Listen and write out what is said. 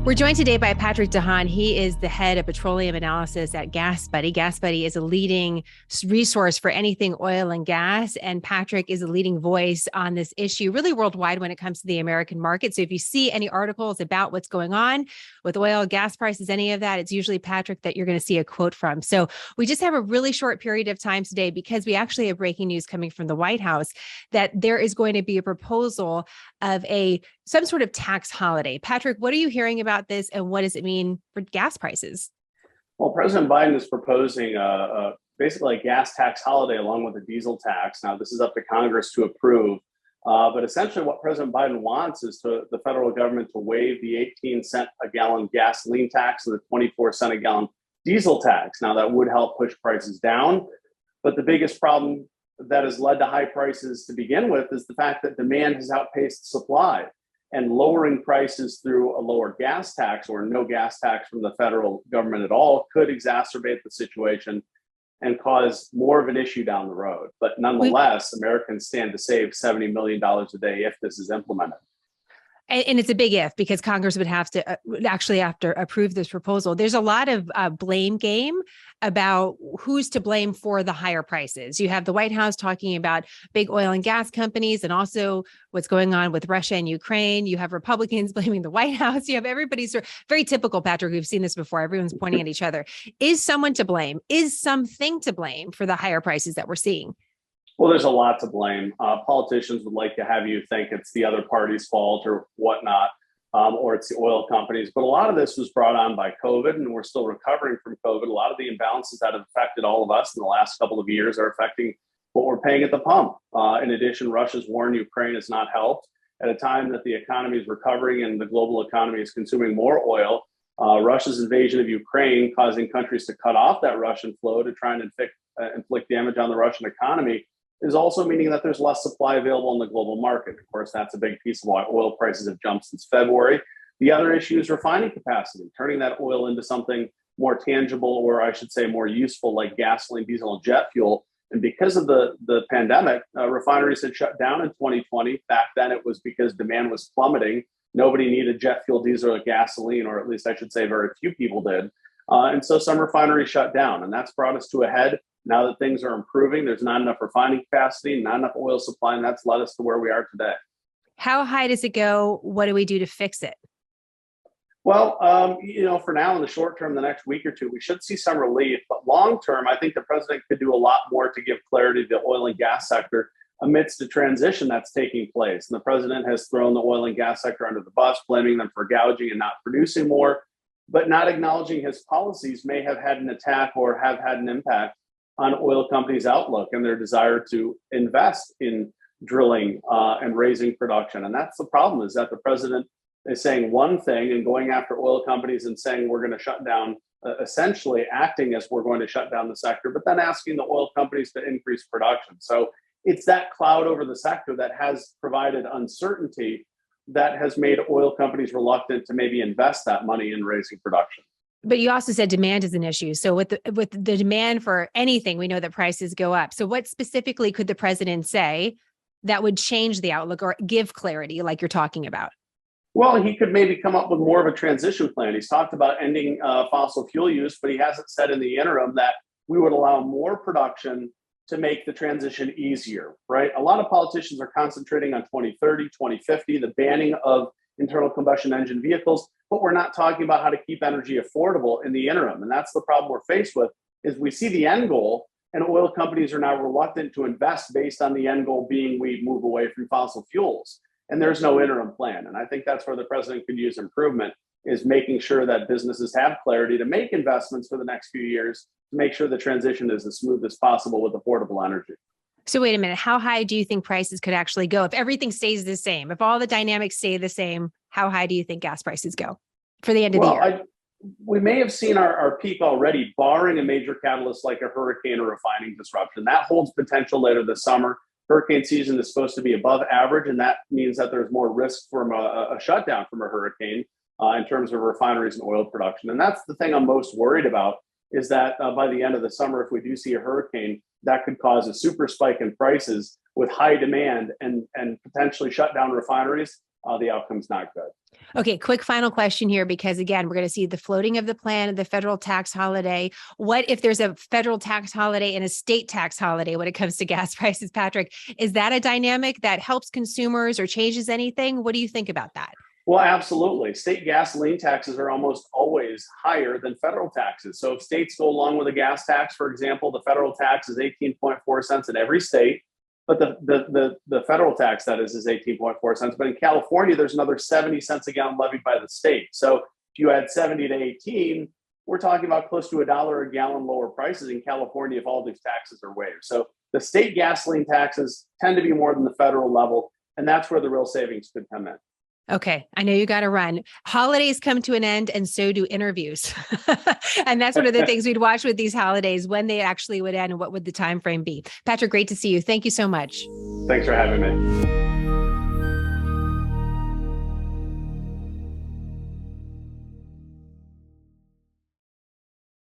We're joined today by Patrick Haan. He is the head of Petroleum Analysis at GasBuddy. GasBuddy is a leading resource for anything oil and gas, and Patrick is a leading voice on this issue really worldwide when it comes to the American market. So if you see any articles about what's going on with oil, gas prices, any of that, it's usually Patrick that you're going to see a quote from. So we just have a really short period of time today because we actually have breaking news coming from the White House that there is going to be a proposal of some sort of tax holiday. Patrick, what are you hearing about this, and what does it mean for gas prices? Well, President Biden is proposing basically a gas tax holiday along with a diesel tax. Now, this is up to Congress to approve. But essentially what President Biden wants is the federal government to waive the 18-cent a gallon gasoline tax and the 24-cent a gallon diesel tax. Now, that would help push prices down. But the biggest problem that has led to high prices to begin with is the fact that demand has outpaced supply. And lowering prices through a lower gas tax or no gas tax from the federal government at all could exacerbate the situation and cause more of an issue down the road. But nonetheless, Americans stand to save $70 million a day if this is implemented. And it's a big if, because Congress would have to actually have to approve this proposal. There's a lot of blame game about who's to blame for the higher prices. You have the White House talking about big oil and gas companies and also what's going on with Russia and Ukraine. You have Republicans blaming the White House. You have everybody's sort of very typical, Patrick. We've seen this before. Everyone's pointing at each other. Is someone to blame? Is something to blame for the higher prices that we're seeing? Well, there's a lot to blame. Politicians would like to have you think it's the other party's fault or whatnot, or it's the oil companies. But a lot of this was brought on by COVID, and we're still recovering from COVID. A lot of the imbalances that have affected all of us in the last couple of years are affecting what we're paying at the pump. In addition, Russia's war in Ukraine has not helped. At a time that the economy is recovering and the global economy is consuming more oil, Russia's invasion of Ukraine causing countries to cut off that Russian flow to try and inflict damage on the Russian economy is also meaning that there's less supply available in the global market. Of course, that's a big piece of why oil prices have jumped since February. The other issue is refining capacity, turning that oil into something more tangible, or I should say more useful, like gasoline, diesel, and jet fuel. And because of the pandemic, refineries had shut down in 2020. Back then, it was because demand was plummeting. Nobody needed jet fuel, diesel, or gasoline, or at least I should say very few people did. And so some refineries shut down, and that's brought us to a head. Now that things are improving, there's not enough refining capacity, not enough oil supply, and that's led us to where we are today. How high does it go? What do we do to fix it? Well, for now, in the short term, the next week or two, we should see some relief. But long term, I think the president could do a lot more to give clarity to the oil and gas sector amidst the transition that's taking place. And the president has thrown the oil and gas sector under the bus, blaming them for gouging and not producing more, but not acknowledging his policies may have had an attack or have had an impact on oil companies' outlook and their desire to invest in drilling and raising production. And that's the problem, is that the president is saying one thing and going after oil companies and saying we're going to shut down, essentially acting as we're going to shut down the sector, but then asking the oil companies to increase production. So it's that cloud over the sector that has provided uncertainty that has made oil companies reluctant to maybe invest that money in raising production. But you also said demand is an issue. So with the demand for anything, we know that prices go up. So what specifically could the president say that would change the outlook or give clarity like you're talking about? Well, he could maybe come up with more of a transition plan. He's talked about ending fossil fuel use, but he hasn't said in the interim that we would allow more production to make the transition easier, right? A lot of politicians are concentrating on 2030, 2050, the banning of internal combustion engine vehicles, but we're not talking about how to keep energy affordable in the interim. And that's the problem we're faced with, is we see the end goal and oil companies are now reluctant to invest based on the end goal being we move away from fossil fuels. And there's no interim plan. And I think that's where the president could use improvement, is making sure that businesses have clarity to make investments for the next few years to make sure the transition is as smooth as possible with affordable energy. So wait a minute, how high do you think prices could actually go? If everything stays the same, if all the dynamics stay the same, how high do you think gas prices go for the end of the year? We may have seen our peak already, barring a major catalyst like a hurricane or refining disruption. That holds potential later this summer. Hurricane season is supposed to be above average, and that means that there's more risk from a shutdown from a hurricane in terms of refineries and oil production. And that's the thing I'm most worried about, is that by the end of the summer, if we do see a hurricane, that could cause a super spike in prices with high demand and potentially shut down refineries the outcome's not good. Okay, quick final question here, because again, we're going to see the floating of the plan and the federal tax holiday. What if there's a federal tax holiday and a state tax holiday when it comes to gas prices, Patrick? Is that a dynamic that helps consumers or changes anything? What do you think about that? Well, absolutely. State gasoline taxes are almost always higher than federal taxes. So if states go along with a gas tax, for example, the federal tax is 18.4 cents in every state. But the federal tax, that is 18.4 cents. But in California, there's another 70 cents a gallon levied by the state. So if you add 70 to 18, we're talking about close to $1 a gallon lower prices in California if all these taxes are waived. So the state gasoline taxes tend to be more than the federal level, and that's where the real savings could come in. Okay, I know you got to run. Holidays come to an end, and so do interviews. And that's one of the things we'd watch with these holidays, when they actually would end and what would the time frame be. Patrick, great to see you. Thank you so much. Thanks for having me.